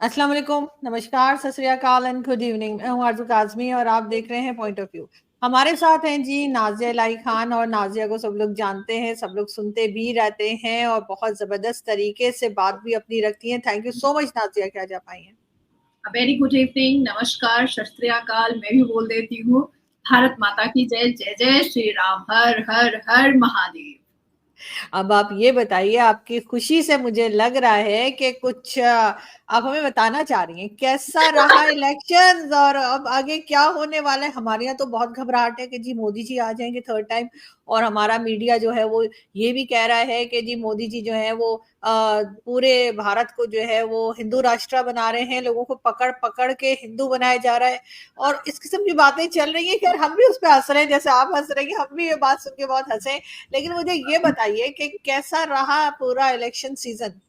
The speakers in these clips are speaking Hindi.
अस्सलाम वालेकुम, नमस्कार, सत श्री अकाल एंड गुड इवनिंग। मैं हूँ आरज़ू काज़मी और आप देख रहे हैं पॉइंट ऑफ व्यू। हमारे साथ हैं जी नाज़िया इलाही खान, और नाज़िया को सब लोग जानते हैं, सब लोग सुनते भी रहते हैं और बहुत ज़बरदस्त तरीके से बात भी अपनी रखती हैं। Thank you so much Nazia कि आज आप आई हैं। वेरी गुड इवनिंग, नमस्कार, सत श्री अकाल। मैं भी बोल देती हूँ, भारत माता की जय, जय जय श्री राम, हर हर हर महादेव। अब आप ये बताइए, आपकी खुशी से मुझे लग रहा है कि कुछ आप हमें बताना चाह रही हैं, कैसा रहा इलेक्शंस और अब आगे क्या होने वाला है। हमारे यहाँ तो बहुत घबराहट है कि जी मोदी जी आ जाएंगे थर्ड टाइम, और हमारा मीडिया जो है वो ये भी कह रहा है कि जी मोदी जी जो है वो पूरे भारत को जो है वो हिंदू राष्ट्र बना रहे हैं, लोगों को पकड़ पकड़ के हिंदू बनाया जा रहा है, और इस किस्म की बातें चल रही है। खैर हम भी उस पर हंस रहे हैं, जैसे आप हंस रहे हैं, हम भी ये बात सुन के बहुत हंसे। लेकिन मुझे ये बताइए कि कैसा रहा पूरा इलेक्शन सीजन।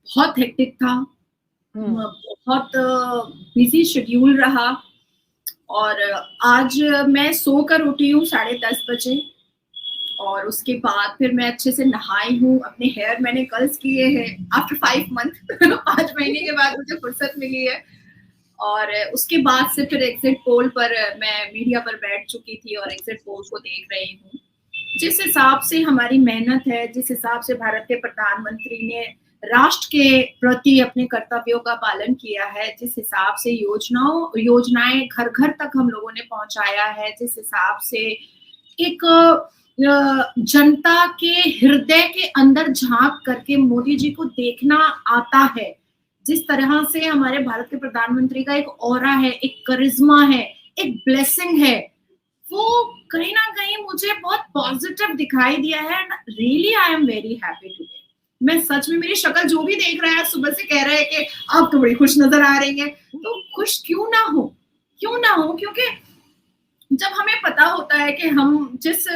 बहुत हेक्टिक था, हम्म। बहुत बिजी शेड्यूल रहा। और आज मैं सोकर उठी हूँ 10:30 बजे, और उसके बाद फिर मैं अच्छे से नहाई हूँ। अपने हेयर मैंने कर्ल्स किए हैं आफ्टर 5 मंथ 5 महीने के बाद मुझे फुर्सत मिली है। और उसके बाद से फिर एग्जिट पोल पर मैं मीडिया पर बैठ चुकी थी और एग्जिट पोल को देख रही हूँ। जिस हिसाब से हमारी मेहनत है, जिस हिसाब से भारत के प्रधानमंत्री ने राष्ट्र के प्रति अपने कर्तव्यों का पालन किया है, जिस हिसाब से योजनाएं घर घर तक हम लोगों ने पहुंचाया है, जिस हिसाब से एक जनता के हृदय के अंदर झांक करके मोदी जी को देखना आता है, जिस तरह से हमारे भारत के प्रधानमंत्री का एक ऑरा है, एक करिश्मा है, एक ब्लेसिंग है, वो कहीं ना कहीं मुझे बहुत पॉजिटिव दिखाई दिया है। Really I am very happy today. मैं सच में, मेरी शक्ल जो भी देख रहा है सुबह से कह रहा है कि आप तो बड़ी खुश नजर आ रही हैं। तो खुश क्यों ना हो, क्यों ना हो, क्योंकि जब हमें पता होता है कि हम जिस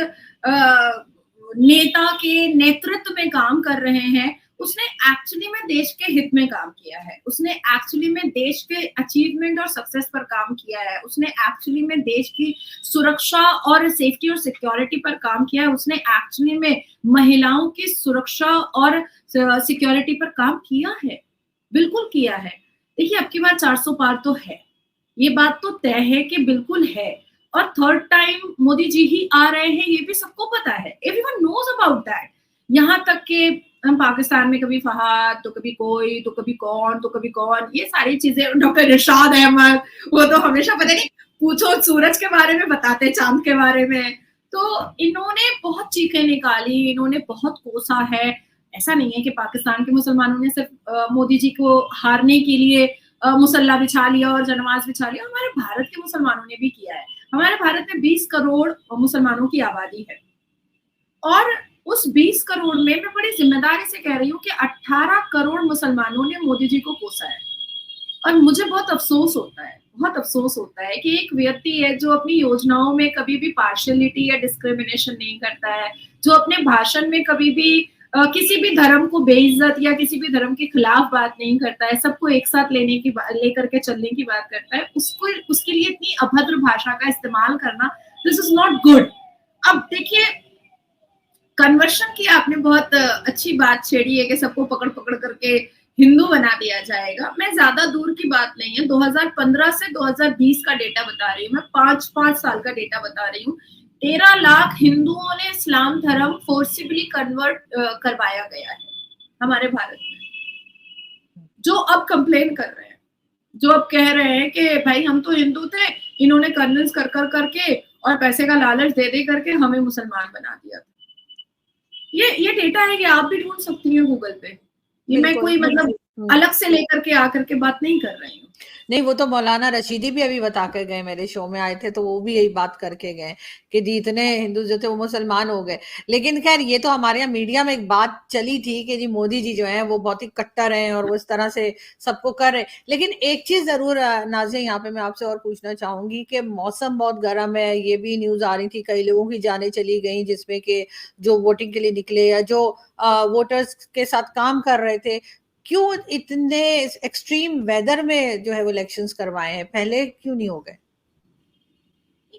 नेता के नेतृत्व में काम कर रहे हैं, उसने एक्चुअली में देश के हित में काम किया है, उसने एक्चुअली में देश के अचीवमेंट और सक्सेस पर काम किया है, उसने एक्चुअली में देश की सुरक्षा और सेफ्टी और सिक्योरिटी पर काम किया है, उसने एक्चुअली में महिलाओं की सुरक्षा और सिक्योरिटी पर काम किया है, बिल्कुल किया है। देखिए, अब की बार 400 पार तो है, ये बात तो तय है कि बिल्कुल है। और थर्ड टाइम मोदी जी ही आ रहे हैं, ये भी सबको पता है, एवरीवन नोज अबाउट दैट। यहाँ तक कि हम पाकिस्तान में कभी फहाद, तो कभी कोई, तो कभी कौन, तो कभी कौन, ये सारी चीजें, डॉक्टर इरशाद अहमद, वो तो हमेशा पता नहीं पूछो सूरज के बारे में बताते, चांद के बारे में। तो इन्होंने बहुत चीखें निकाली, इन्होंने बहुत कोसा है। ऐसा नहीं है कि पाकिस्तान के मुसलमानों ने सिर्फ मोदी जी को हारने के लिए मुसल्ला बिछा लिया और जनमाज बिछा लिया, हमारे भारत के मुसलमानों ने भी किया है। हमारे भारत में 20 करोड़ मुसलमानों की आबादी है, और उस 20 करोड़ में मैं बड़ी जिम्मेदारी से कह रही हूँ कि 18 करोड़ मुसलमानों ने मोदी जी को कोसा है। और मुझे बहुत अफसोस होता है, बहुत अफसोस होता है कि एक व्यक्ति है जो अपनी योजनाओं में कभी भी पार्शियलिटी या डिस्क्रिमिनेशन नहीं करता है, जो अपने भाषण में कभी भी किसी भी धर्म को बेइज्जत या किसी भी धर्म के खिलाफ बात नहीं करता है, सबको एक साथ लेकर के चलने की बात करता है, उसको उसके लिए इतनी अभद्र भाषा का इस्तेमाल करना, दिस इज नॉट गुड। अब देखिए, कन्वर्शन की आपने बहुत अच्छी बात छेड़ी है कि सबको पकड़ पकड़ करके हिंदू बना दिया जाएगा। मैं ज्यादा दूर की बात नहीं है, 2015 से 2020 का डेटा बता रही हूँ, मैं 5 साल का डेटा बता रही हूँ। 13 लाख हिंदुओं ने इस्लाम धर्म फोर्सिबली कन्वर्ट करवाया गया है हमारे भारत में, जो अब कंप्लेन कर रहे हैं, जो अब कह रहे हैं कि भाई हम तो हिंदू थे, इन्होंने कन्विंस कर करके और पैसे का लालच दे दे करके हमें मुसलमान बना दिया। ये डेटा है कि आप भी ढूंढ सकती हैं गूगल पे। ये मैं बिल्कुल। कोई मतलब अलग से लेकर के आकर के बात नहीं कर रही हूँ। नहीं, वो तो मौलाना रशीदी भी अभी बता के गए, मेरे शो में आए थे तो वो भी यही बात करके गए कि जितने हिंदू जो थे वो मुसलमान हो गए। लेकिन खैर ये तो हमारे यहाँ मीडिया में एक बात चली थी कि जी मोदी जी जो है वो बहुत ही कट्टर हैं और वो इस तरह से सबको कर रहे हैं। लेकिन एक चीज जरूर नाज़िया, यहाँ पे मैं आपसे और पूछना चाहूंगी कि मौसम बहुत गर्म है, ये भी न्यूज आ रही थी, कई लोगों की जानें चली गई जिसमें कि जो वोटिंग के लिए निकले या जो वोटर्स के साथ काम कर रहे थे। क्यों इतने एक्सट्रीम वेदर में जो है वो इलेक्शंस करवाए हैं, पहले क्यों नहीं हो गए?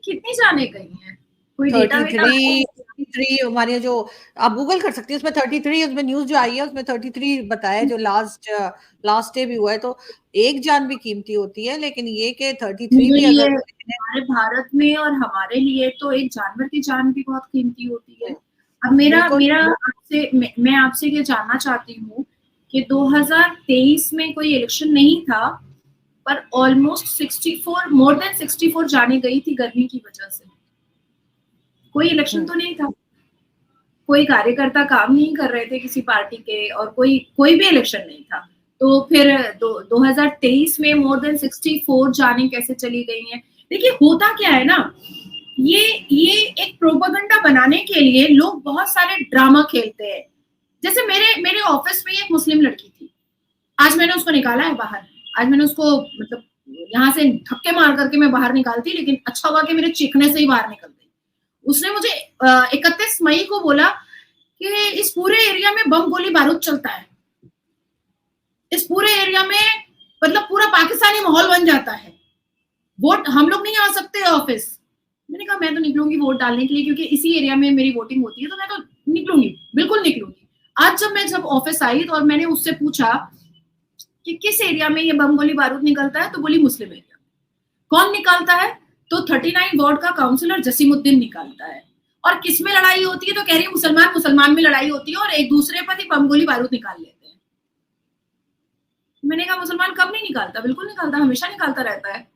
कितनी जाने गई हैं, कोई डेटा वेटा 33, है? 33 हमारे जो आप गूगल कर सकती हैं, उसमें 33, उसमें न्यूज जो आई है उसमें 33 बताया जो लास्ट डे भी हुआ है। तो एक जान भी कीमती होती है, लेकिन ये कि 33 मेरे भी लिए, अगर हमारे भारत में और हमारे लिए तो एक जानवर की जान भी बहुत कीमती होती है। अब मेरा बिल्कुल मेरा आपसे मैं आपसे ये जानना चाहती हूँ कि 2023 में कोई इलेक्शन नहीं था, पर ऑलमोस्ट 64 मोर देन 64 जाने गई थी गर्मी की वजह से। कोई इलेक्शन तो नहीं था, कोई कार्यकर्ता काम नहीं कर रहे थे किसी पार्टी के, और कोई कोई भी इलेक्शन नहीं था। तो फिर 2023 में मोर देन 64 जाने कैसे चली गई हैं? देखिए होता क्या है ना, ये ये एक प्रोपेगेंडा बनाने के लिए लोग बहुत सारे ड्रामा खेलते हैं। जैसे मेरे मेरे ऑफिस में एक मुस्लिम लड़की थी, आज मैंने उसको निकाला है बाहर। आज मैंने उसको मतलब यहाँ से धक्के मार करके मैं बाहर निकालती, लेकिन अच्छा हुआ कि मेरे चीखने से ही बाहर निकल गई। उसने मुझे 31 मई को बोला कि इस पूरे एरिया में बम गोली बारूद चलता है, इस पूरे एरिया में मतलब पूरा पाकिस्तानी माहौल बन जाता है, वोट हम लोग नहीं आ सकते ऑफिस। मैंने कहा मैं तो निकलूंगी वोट डालने के लिए, क्योंकि इसी एरिया में मेरी वोटिंग होती है, तो मैं तो निकलूंगी, बिल्कुल निकलूंगी। आज जब ऑफिस आई तो और मैंने उससे पूछा कि किस एरिया में ये बम गोली बारूद निकलता है, तो बोली मुस्लिम एरिया। कौन निकालता है? तो 39 वार्ड का काउंसिलर जसीमुद्दीन निकालता है। और किस में लड़ाई होती है? तो कह रही है मुसलमान मुसलमान में लड़ाई होती है और एक दूसरे पर ही बम गोली बारूद निकाल लेते हैं। मैंने कहा मुसलमान कब नहीं निकालता? बिल्कुल निकालता, हमेशा निकालता रहता है।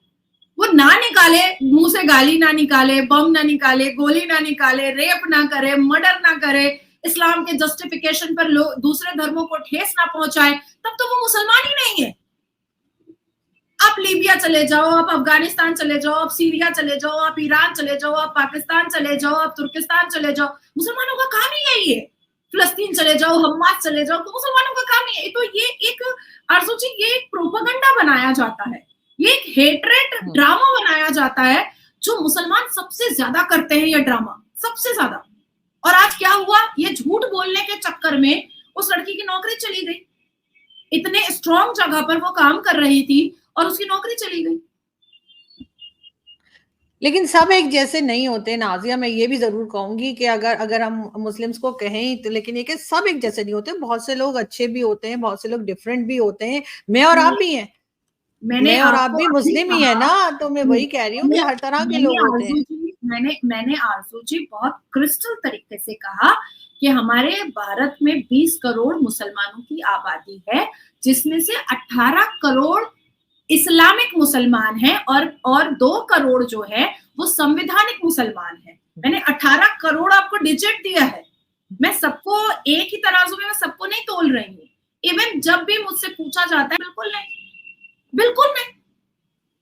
वो ना निकाले, मुंह से गाली ना निकाले, बम ना निकाले, गोली ना निकाले, रेप ना करे, मर्डर ना करे, इस्लाम के जस्टिफिकेशन पर लोग दूसरे धर्मों को ठेस ना पहुंचाए, तब तो वो मुसलमान ही नहीं है। आप लीबिया चले जाओ, आप अफगानिस्तान चले जाओ, आप सीरिया चले जाओ, आप ईरान चले जाओ, आप पाकिस्तान चले जाओ, आप तुर्किस्तान चले जाओ, मुसलमानों का काम ही यही है। फिलिस्तीन चले जाओ, हमास चले जाओ, तो मुसलमानों का काम ही है। तो ये एक आरजू जी, ये एक प्रोपेगेंडा बनाया जाता है, ये एक हेट्रेड ड्रामा बनाया जाता है, जो मुसलमान सबसे ज्यादा करते हैं ये ड्रामा, सबसे ज्यादा। और आज क्या हुआ, ये झूठ बोलने के चक्कर में उस लड़की की नौकरी चली गई। इतने स्ट्रॉन्ग जगह पर वो काम कर रही थी और उसकी नौकरी चली गई। लेकिन सब एक जैसे नहीं होते नाजिया, मैं ये भी जरूर कहूंगी कि अगर अगर हम मुस्लिम्स को कहें तो, लेकिन ये कि सब एक जैसे नहीं होते, बहुत से लोग अच्छे भी होते हैं, बहुत से लोग डिफरेंट भी होते हैं। मैं और आप भी हैं, मैंने मैं और आप आपको भी अभी मुस्लिम ही है कहा, ना, तो मैं वही कह रही हूँ कि मैंने हर तरह के मैंने लोग होते आरजू हैं। जी मैंने आरजू जी बहुत क्रिस्टल तरीके से कहा कि हमारे भारत में 20 करोड़ मुसलमानों की आबादी है, जिसमें से 18 करोड़ इस्लामिक मुसलमान हैं और 2 करोड़ जो है वो संवैधानिक मुसलमान हैं। मैंने 18 करोड़ आपको डिजिट दिया है। मैं सबको एक ही तराजू में मैं सबको नहीं तोल रही हूँ। इवन जब भी मुझसे पूछा जाता है, बिल्कुल नहीं, बिल्कुल नहीं।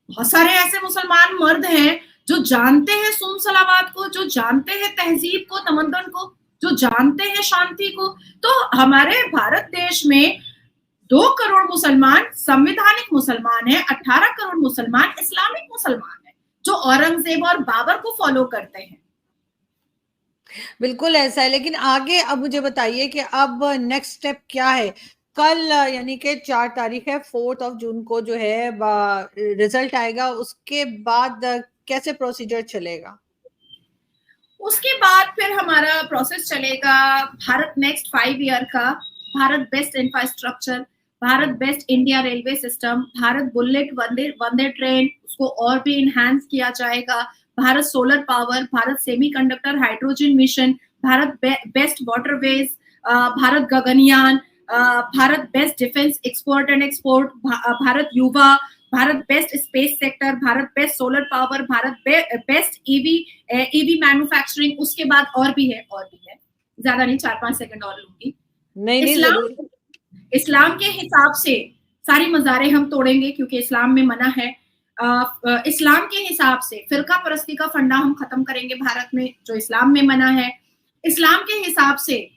बहुत सारे ऐसे मुसलमान मर्द हैं जो जानते हैं सून सलावात को, जो जानते हैं तहजीब को, तमद्दुन को, जो जानते हैं शांति को। तो हमारे भारत देश में 2 करोड़ मुसलमान संवैधानिक मुसलमान है, 18 करोड़ मुसलमान इस्लामिक मुसलमान है, जो औरंगजेब और बाबर को फॉलो करते हैं। बिल्कुल ऐसा है, लेकिन आगे अब मुझे बताइए कि अब नेक्स्ट स्टेप क्या है? कल यानी कि 4 तारीख है, 4 जून को जो है रिजल्ट आएगा, उसके बाद कैसे प्रोसीजर चलेगा? उसके बाद फिर हमारा प्रोसेस चलेगा भारत नेक्स्ट 5 ईयर का, Bharat best infrastructure, Bharat best India railway system, Bharat bullet Vande Vande train, उसको और भी इनहेंस किया जाएगा, Bharat solar power, Bharat semiconductor hydrogen mission, Bharat best waterways, Bharat Gaganyaan, Bharat best defence export and export, Bharat युवा, Bharat best space sector, Bharat best solar power, Bharat best EV manufacturing. उसके बाद और भी है, ज्यादा नहीं, 4-5 सेकंड और लूंगी। नहीं नहीं, इस्लाम जरूर। इस्लाम के हिसाब से सारी मज़ारें हम तोड़ेंगे, क्योंकि इस्लाम में मना है। इस्लाम के हिसाब से फिरका परस्ती का फंडा हम खत्म करेंगे भारत में, जो इस्लाम में मना है। इस्लाम के हिसाब से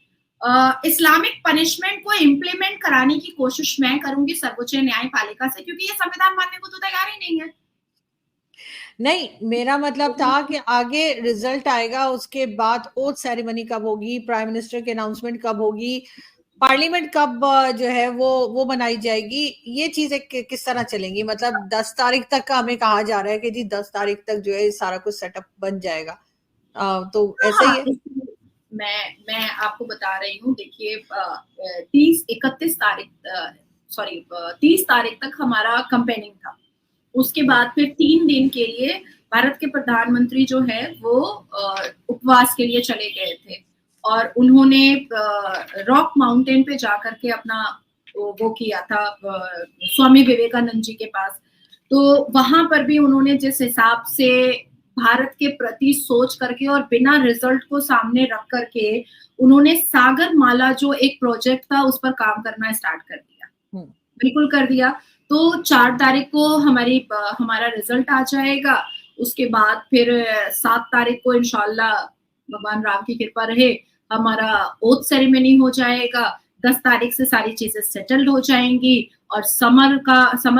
इस्लामिक पनिशमेंट को इम्प्लीमेंट कराने की कोशिश मैं करूंगी सर्वोच्च न्यायपालिका से, क्योंकि ये संविधान मानने को तो तैयार ही नहीं है। नहीं, मेरा मतलब था कि आगे रिजल्ट आएगा, उसके बाद ओथ सेरेमनी कब होगी, प्राइम मिनिस्टर की अनाउंसमेंट कब होगी, पार्लियामेंट कब जो है वो बनाई जाएगी, ये चीजें किस तरह चलेंगी? मतलब 10 तारीख तक का हमें कहा जा रहा है कि जी 10 तारीख तक जो है सारा कुछ सेटअप बन जाएगा, तो ऐसा ही हाँ, है। मैं आपको बता रही हूँ, देखिए 30 तारीख तक हमारा कैंपेनिंग था। उसके बाद फिर 3 दिन के लिए भारत के प्रधानमंत्री जो है वो उपवास के लिए चले गए थे और उन्होंने रॉक माउंटेन पे जाकर के अपना वो किया था स्वामी विवेकानंद जी के पास। तो वहां पर भी उन्होंने जिस हिसाब से भारत के प्रति सोच करके और बिना रिजल्ट को सामने रख करके उन्होंने सागर माला जो एक प्रोजेक्ट था उस पर काम करना स्टार्ट कर दिया, बिल्कुल कर दिया। तो 4 तारीख को हमारा रिजल्ट आ जाएगा। उसके बाद फिर 7 तारीख को इंशाल्लाह भगवान राम की कृपा रहे हमारा ओथ सेरेमनी हो जाएगा। 10 तारीख से सारी चीजें सेटल्ड हो जाएंगी और समर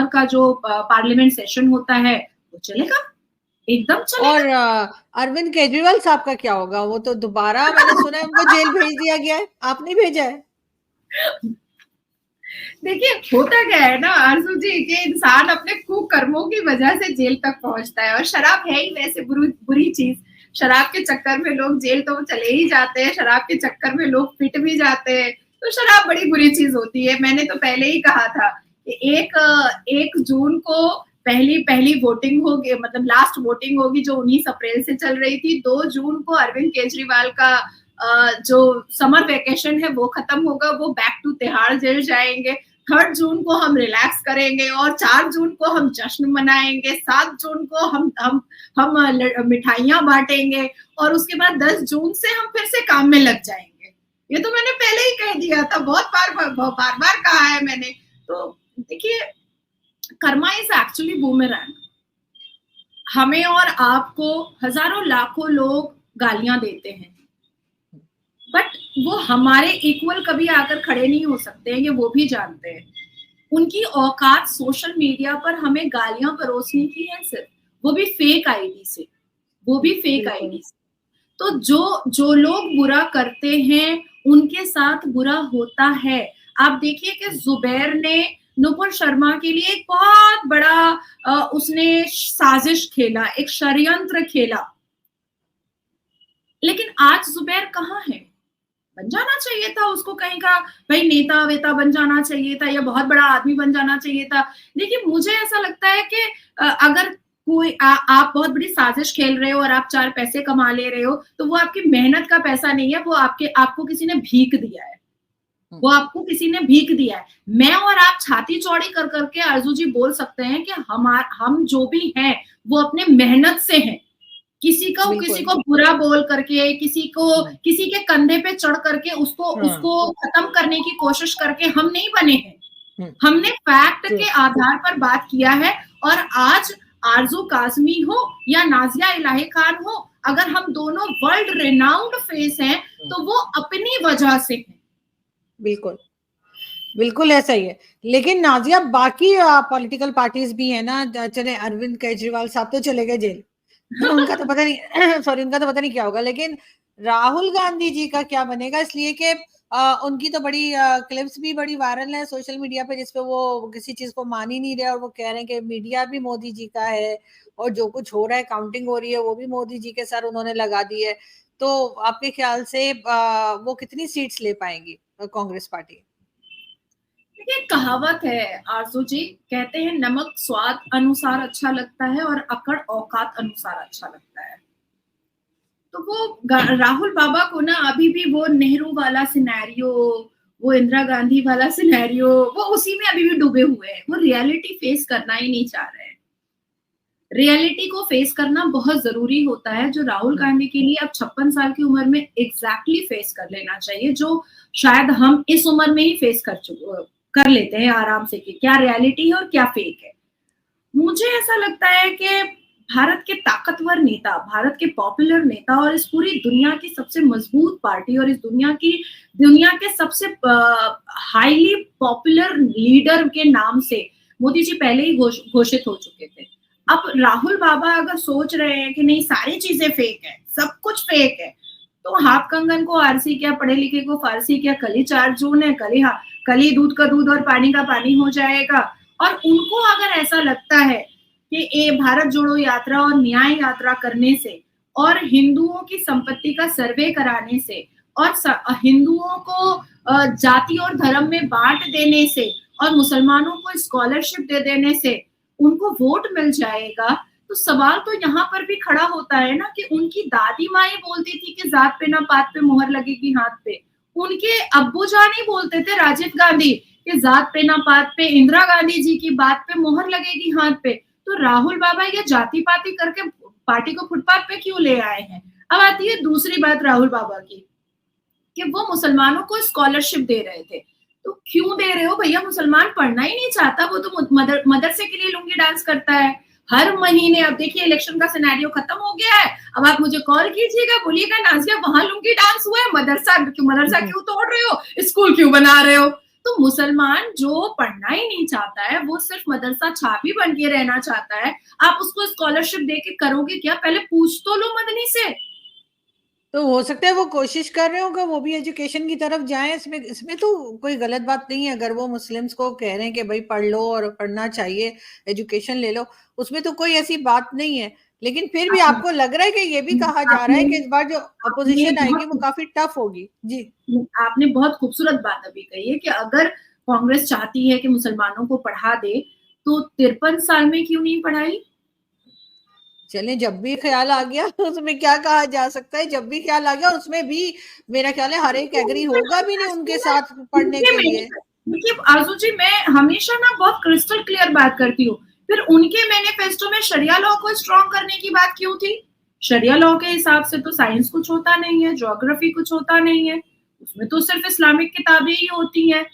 का जो पार्लियामेंट सेशन होता है वो चलेगा, एकदम चलेगा। और अरविंद केजरीवाल साहब का क्या होगा? वो तो दोबारा मैंने सुना है उनको जेल भेज दिया गया है, आपने भेजा है? देखिए होता क्या है ना आरजू जी कि इंसान अपने कुकर्मों की वजह से जेल तक पहुंचता है और शराब है ही वैसे बुरी चीज। शराब के चक्कर में लोग जेल तो चले ही जाते हैं, शराब के चक्कर में लोग पिट भी जाते हैं, तो शराब बड़ी बुरी चीज होती है। मैंने तो पहले ही कहा था कि 1 जून को पहली वोटिंग होगी, मतलब लास्ट वोटिंग होगी जो 19 अप्रैल से चल रही थी। 2 जून को अरविंद केजरीवाल का जो समर वेकेशन है वो खत्म होगा, वो बैक टू तिहाड़ जेल जाएंगे। 3 जून को हम रिलैक्स करेंगे और 4 जून को हम जश्न मनाएंगे। 7 जून को हम मिठाइयां बांटेंगे और उसके बाद 10 जून से हम फिर से काम में लग जाएंगे। ये तो मैंने पहले ही कह दिया था, बहुत बार कहा है मैंने। तो देखिए कर्मा इज एक्चुअली बूमेरैंग। हमें और आपको हजारों लाखों लोग गालियां देते हैं, बट वो हमारे इक्वल कभी आकर खड़े नहीं हो सकते हैं, ये वो भी जानते हैं। उनकी औकात सोशल मीडिया पर हमें गालियां परोसने की है, सिर्फ वो भी फेक आईडी से, वो भी फेक आईडी से। तो जो लोग बुरा करते हैं उनके साथ बुरा होता है। आप देखिए कि जुबैर ने नुपुर शर्मा के लिए एक बहुत बड़ा उसने साजिश खेला, एक षड्यंत्र खेला, लेकिन आज जुबैर कहाँ है? बन जाना चाहिए था उसको, कहीं का भाई नेता वेता बन जाना चाहिए था या बहुत बड़ा आदमी बन जाना चाहिए था। देखिए मुझे ऐसा लगता है कि अगर कोई आप बहुत बड़ी साजिश खेल रहे हो और आप 4 पैसे कमा ले रहे हो तो वो आपकी मेहनत का पैसा नहीं है, वो आपको किसी ने भीख दिया है, वो आपको किसी ने भीख दिया है। मैं और आप छाती चौड़ी कर करके आरजू जी बोल सकते हैं कि हम जो भी हैं वो अपने मेहनत से हैं। किसी को बुरा बोल करके, किसी के कंधे पे चढ़ करके उसको खत्म करने की कोशिश करके हम नहीं बने हैं। हमने फैक्ट के आधार पर बात किया है और आज आरजू काजमी हो या नाजिया इलाही खान हो, अगर हम दोनों वर्ल्ड रेनाउंड फेस हैं तो वो अपनी वजह से हैं। बिल्कुल ऐसा ही है। लेकिन नाजिया बाकी पॉलिटिकल पार्टीज भी है ना, चले अरविंद केजरीवाल साहब तो चले गए जेल उनका तो पता नहीं उनका तो पता नहीं क्या होगा, लेकिन राहुल गांधी जी का क्या बनेगा? इसलिए कि उनकी तो बड़ी क्लिप्स भी बड़ी वायरल है सोशल मीडिया पे, जिसपे वो किसी चीज को मान ही नहीं रहे और वो कह रहे हैं कि मीडिया भी मोदी जी का है और जो कुछ हो रहा है, काउंटिंग हो रही है, वो भी मोदी जी के सर उन्होंने लगा दी है। तो आपके ख्याल से वो कितनी सीट्स ले पाएंगी कांग्रेस पार्टी? देखिए कहावत है आरजू जी, कहते हैं नमक स्वाद अनुसार अच्छा लगता है और अकड़ औकात अनुसार अच्छा लगता है। तो वो राहुल बाबा को ना अभी भी वो नेहरू वाला सिनेरियो, वो इंदिरा गांधी वाला सिनेरियो, वो उसी में अभी भी डूबे हुए हैं। वो रियलिटी फेस करना ही नहीं चाह रहे हैं। रियलिटी को फेस करना बहुत जरूरी होता है, जो राहुल गांधी के लिए अब 56 साल की उम्र में एग्जैक्टली फेस कर लेना चाहिए, जो शायद हम इस उम्र में ही फेस कर लेते हैं आराम से कि क्या रियलिटी है और क्या फेक है। मुझे ऐसा लगता है कि भारत के ताकतवर नेता, भारत के पॉपुलर नेता और इस पूरी दुनिया की सबसे मजबूत पार्टी और इस दुनिया के सबसे हाईली पॉपुलर लीडर के नाम से मोदी जी पहले ही घोषित हो चुके थे। अब राहुल बाबा अगर सोच रहे हैं कि नहीं सारी चीजें फेक है, सब कुछ फेक है, तो हाथ कंगन को आरसी क्या, पढ़े लिखे को फारसी क्या, कल ही 4 जून है, कल ही दूध का दूध और पानी का पानी हो जाएगा। और उनको अगर ऐसा लगता है कि ये भारत जोड़ो यात्रा और न्याय यात्रा करने से और हिंदुओं की संपत्ति का सर्वे कराने से और हिंदुओं को जाति और धर्म में बांट देने से और मुसलमानों को स्कॉलरशिप दे देने से उनको वोट मिल जाएगा, तो सवाल तो यहाँ पर भी खड़ा होता है ना कि उनकी दादी माँ ही बोलती थी कि जात पे ना पात पे मोहर लगेगी हाथ पे। उनके अब्बू जान ही बोलते थे, राजीव गांधी, कि जात पे ना पात पे, इंदिरा गांधी जी की बात पे मोहर लगेगी हाथ पे। तो राहुल बाबा ये जाति पाति करके पार्टी को फुटपाथ पे क्यों ले आए हैं? अब आती है दूसरी बात राहुल बाबा की, कि वो मुसलमानों को स्कॉलरशिप दे रहे थे। तो क्यों दे रहे हो भैया? मुसलमान पढ़ना ही नहीं चाहता, वो तो मदरसे के लिए लुंगी डांस करता है हर महीने। अब देखिए इलेक्शन का सिनेरियो खत्म हो गया है, अब आप मुझे कॉल कीजिएगा, बोलिएगा नाजिया वहां लुंगी डांस हुआ है, मदरसा क्यों तोड़ रहे हो, स्कूल क्यों बना रहे हो? तो मुसलमान जो पढ़ना ही नहीं चाहता है, वो सिर्फ मदरसा छापी बन के रहना चाहता है, आप उसको स्कॉलरशिप दे के करोगे क्या? पहले पूछ तो लो मदनी से। तो हो सकता है वो कोशिश कर रहे होगा वो भी एजुकेशन की तरफ जाएं, इसमें इसमें तो कोई गलत बात नहीं है। अगर वो मुस्लिम्स को कह रहे हैं कि भाई पढ़ लो और पढ़ना चाहिए, एजुकेशन ले लो, उसमें तो कोई ऐसी बात नहीं है। लेकिन फिर भी आपने आपको लग रहा है कि ये भी कहा जा रहा आपने है कि इस बार जो आपने अपोजिशन आएगी वो बहुत काफी टफ होगी। जी। आपने बहुत खूबसूरत बात अभी कही है कि अगर कांग्रेस चाहती है कि मुसलमानों को पढ़ा दे, तो 53 साल में क्यों नहीं पढ़ाई? चले, जब भी ख्याल आ गया उसमें क्या कहा जा सकता है, जब भी ख्याल आ गया उसमें भी मेरा ख्याल है हर एक एग्री होगा भी नहीं उनके साथ पढ़ने के लिए। देखिए आजू जी, मैं हमेशा ना बहुत क्रिस्टल क्लियर बात करती हूँ। फिर उनके मैनिफेस्टो में शरिया लॉ को स्ट्रॉन्ग करने की बात क्यों थी? शरिया लॉ के हिसाब से तो साइंस कुछ होता नहीं है, ज्योग्राफी कुछ होता नहीं है, उसमें तो सिर्फ इस्लामिक किताबें ही होती हैं।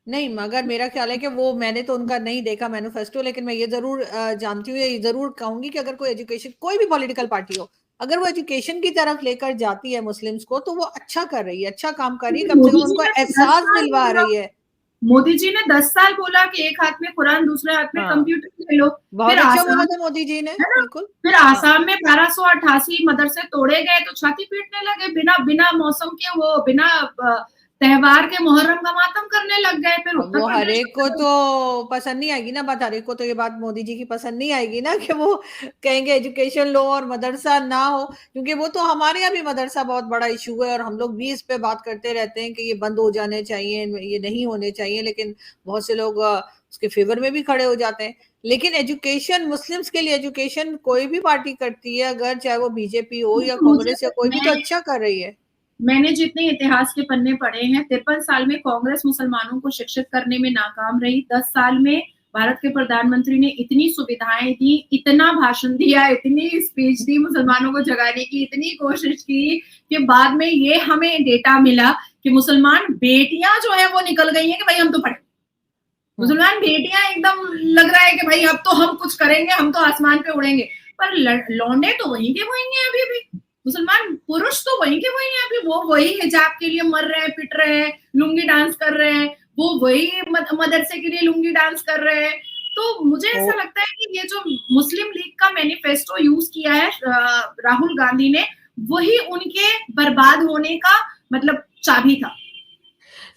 नहीं, मगर मेरा ख्याल है कि वो, मैंने तो उनका नहीं देखा मैनिफेस्टो, लेकिन मैं ये जरूर जानती हूँ, ये जरूर कहूंगी कि अगर कोई एजुकेशन, कोई भी पॉलिटिकल पार्टी हो, अगर वो एजुकेशन की तरफ लेकर जाती है मुस्लिम्स को, तो वो अच्छा कर रही है, अच्छा काम कर रही है, कम से कम मोदी जी उनको ने 10 एहसास साल दिलवा बोला, रही है। मोदी जी ने 10 साल बोला कि एक हाथ में कुरान दूसरे हाथ में हाँ, कंप्यूटर ले लो। बहुत फिर अच्छा बोला आसाम, था मोदी जी ने, है ना? बिल्कुल। फिर हाँ, आसाम में 1288 मदरसे तोड़े गए तो छाती पीटने लगे, बिना बिना मौसम के, वो बिना त्योहार के मुहर्रम का मातम करने लग गए। फिर अब उत्तर वो हर प्रदेश एक को तो पसंद नहीं आएगी ना बात, हर एक को तो ये बात मोदी जी की पसंद नहीं आएगी ना कि वो कहेंगे एजुकेशन लो और मदरसा ना हो, क्योंकि वो तो हमारे यहाँ भी मदरसा बहुत बड़ा इशू है और हम लोग भी इस पे बात करते रहते हैं कि ये बंद हो जाने चाहिए, ये नहीं होने चाहिए, लेकिन बहुत से लोग उसके फेवर में भी खड़े हो जाते हैं। लेकिन एजुकेशन, मुस्लिम्स के लिए एजुकेशन कोई भी पार्टी करती है, अगर चाहे वो बीजेपी हो या मुझे कांग्रेस या कोई भी, तो अच्छा कर रही है। मैंने जितने इतिहास के पन्ने पढ़े हैं, 53 साल में कांग्रेस मुसलमानों को शिक्षित करने में नाकाम रही। 10 साल में भारत के प्रधानमंत्री ने इतनी सुविधाएं दी, इतना भाषण दिया, इतनी स्पीच दी, मुसलमानों को जगाने की इतनी कोशिश की, कि बाद में ये हमें डेटा मिला कि मुसलमान बेटियां जो है वो निकल गई हैं कि भाई हम तो पढ़े। मुसलमान बेटियां एकदम लग रहा है कि भाई अब तो हम कुछ करेंगे, हम तो आसमान पे उड़ेंगे। पर लौंडे तो वहीं के वहीं हैं अभी भी, मुसलमान पुरुष तो वहीं के वहीं हैं अभी, वो वही हिजाब के लिए मर रहे हैं, पिट रहे हैं, लुंगी डांस कर रहे हैं, वो वही मदरसे के लिए लुंगी डांस कर रहे हैं। तो मुझे ओ, ऐसा लगता है कि ये जो मुस्लिम लीग का मैनिफेस्टो यूज किया है राहुल गांधी ने, वही उनके बर्बाद होने का मतलब चाबी था।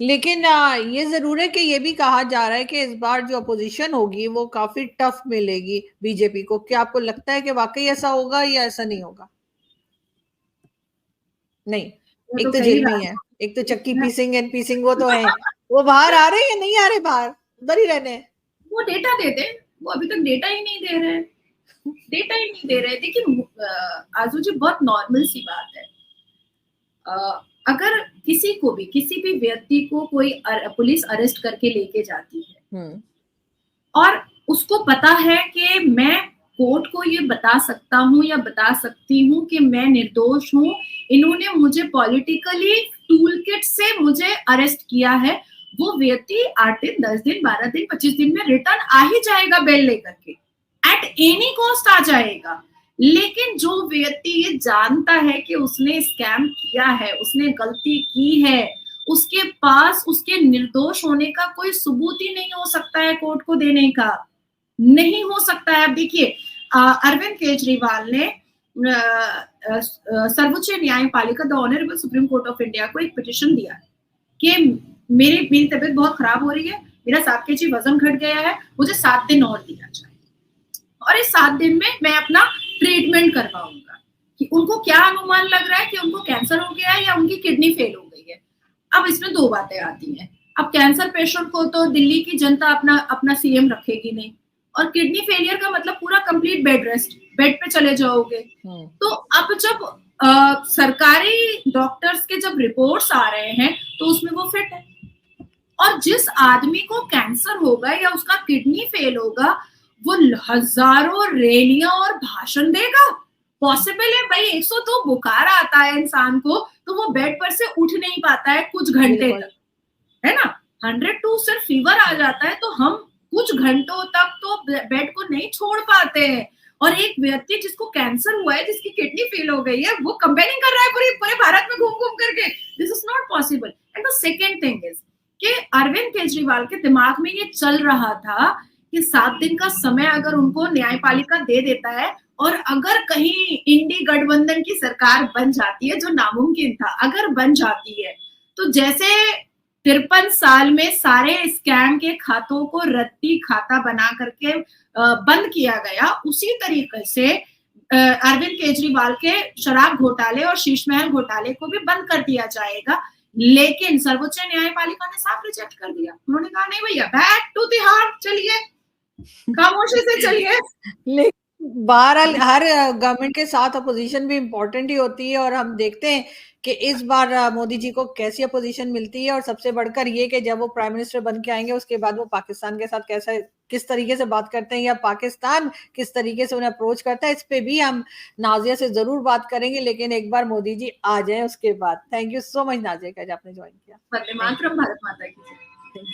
लेकिन ये जरूर है कि ये भी कहा जा रहा है कि इस बार जो अपोजिशन होगी वो काफी टफ मिलेगी बीजेपी को। क्या आपको लगता है कि वाकई ऐसा होगा या ऐसा नहीं होगा? नहीं, वो एक तो तो कह ही जेल में रहा ही है, एक तो चक्की है। पीसिंग एंड पीसिंग, वो तो है। वो बाहर आ रहे हैं या नहीं आ रहे बाहर, उधर ही रहने हैं। वो डेटा देते हैं, वो अभी तक डेटा ही नहीं दे रहे हैं, डेटा ही नहीं दे रहे। देखिए आजू जी, बहुत नॉर्मल सी बात है। अगर किसी भी व्यक्ति को कोई पुलिस अरेस्ट करके लेके जाती है हम्म। और उसको पता है कि मैं कोर्ट को ये बता सकता हूँ या बता सकती हूँ कि मैं निर्दोष हूँ, इन्होंने मुझे पॉलिटिकली टूल किट से मुझे अरेस्ट किया है, वो व्यक्ति 8 दिन, 10 दिन, 12 दिन, 25 दिन में रिटर्न आ ही जाएगा बेल लेकर के, एट एनी कॉस्ट आ जाएगा। लेकिन जो व्यक्ति ये जानता है कि उसने स्कैम किया है, उसने गलती की है, उसके पास उसके निर्दोष होने का कोई सबूत ही नहीं हो सकता है कोर्ट को देने का, नहीं हो सकता है। अब देखिए अरविंद केजरीवाल ने सर्वोच्च न्यायपालिका, the honourable supreme court of India को एक पिटिशन दिया कि मेरी तबीयत बहुत खराब हो रही है, मेरा 7 kg वजन घट गया है, मुझे 7 दिन और दिया जाए और इस 7 दिन में मैं अपना ट्रीटमेंट करवाऊंगा। कि उनको क्या अनुमान लग रहा है कि उनको कैंसर हो गया है या उनकी किडनी फेल हो गई है। अब इसमें 2 बातें आती हैं। अब कैंसर पेशेंट को तो दिल्ली की जनता अपना अपना सीएम रखेगी नहीं, और किडनी फेलियर का मतलब पूरा कंप्लीट बेड रेस्ट, बेड पे चले जाओगे। तो अब जब सरकारी डॉक्टर्स के जब रिपोर्ट्स आ रहे हैं तो उसमें वो फिट है, और जिस आदमी को कैंसर होगा या उसका किडनी फेल होगा वो हजारों रैलियां और भाषण देगा। पॉसिबल है भाई, 102 बुखार आता है इंसान को तो वो बेड पर से उठ नहीं पाता है कुछ घंटे तक, है ना। 102 सिर्फ फीवर आ जाता है तो हम कुछ घंटों तक तो बेड को नहीं छोड़ पाते हैं। और एक व्यक्ति जिसको कैंसर हुआ है, जिसकी किडनी फेल हो गई है, वो कंपेयरिंग कर रहा है पूरे पूरे भारत में घूम घूम करके। This is not possible. And the second thing is कि अरविंद केजरीवाल के दिमाग में ये चल रहा था कि 7 दिन का समय अगर उनको न्यायपालिका दे देता है, और अगर कहीं इंडी गठबंधन की सरकार बन जाती है, जो नामुमकिन था, अगर बन जाती है, तो जैसे 53 साल में सारे स्कैम के खातों को रत्ती खाता बना करके बंद किया गया, उसी तरीके से अरविंद केजरीवाल के शराब घोटाले और शीश महल घोटाले को भी बंद कर दिया जाएगा। लेकिन सर्वोच्च न्यायपालिका ने साफ रिजेक्ट कर दिया। उन्होंने कहा नहीं भैया, बैक टू तिहाड़, चलिए खामोशी से चलिए। बहरहाल हर गवर्नमेंट के साथ अपोजिशन भी इम्पोर्टेंट ही होती है, और हम देखते हैं कि इस बार मोदी जी को कैसी अपोजिशन मिलती है, और सबसे बढ़कर ये कि जब वो प्राइम मिनिस्टर बन के आएंगे उसके बाद वो पाकिस्तान के साथ कैसा किस तरीके से बात करते हैं, या पाकिस्तान किस तरीके से उन्हें अप्रोच करता है, इस पे भी हम नाजिया से जरूर बात करेंगे। लेकिन एक बार मोदी जी आ जाए उसके बाद। Thank you so much Nazia कि आज आपने ज्वाइन किया। वंदे मातरम, भारत माता की जय।